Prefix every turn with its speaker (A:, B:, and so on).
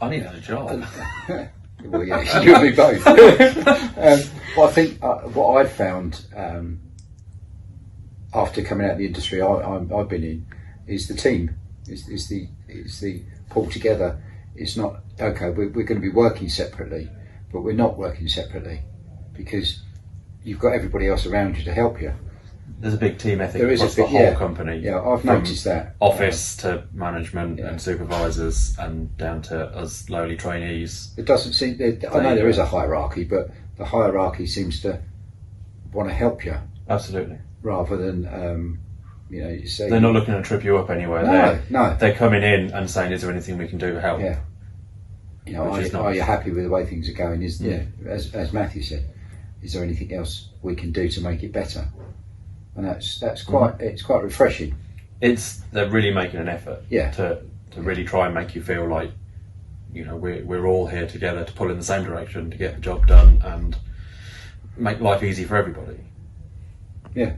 A: I need a job.
B: Well, yeah, you and me both. Well, I think what I've found after coming out of the industry I've been in is the team. Is the pull together. It's not okay. We're going to be working separately, but we're not working separately because you've got everybody else around you to help you.
A: There's a big team ethic
B: There is
A: across
B: a big,
A: the whole company.
B: Yeah, I've noticed that.
A: Office to management
B: Yeah.
A: and supervisors and down to us lowly trainees.
B: It doesn't seem. I know there is a hierarchy, but the hierarchy seems to want to help you
A: Absolutely.
B: rather than you say
A: They're not looking to trip you up anywhere.
B: No.
A: They're coming in and saying, "Is there anything we can do to help?"
B: Yeah. Are you happy with the way things are going? As Matthew said, is there anything else we can do to make it better? And that's quite it's quite refreshing.
A: They're really making an effort.
B: Yeah.
A: To really try and make you feel like, we're all here together to pull in the same direction to get the job done and make life easy for everybody.
B: Yeah.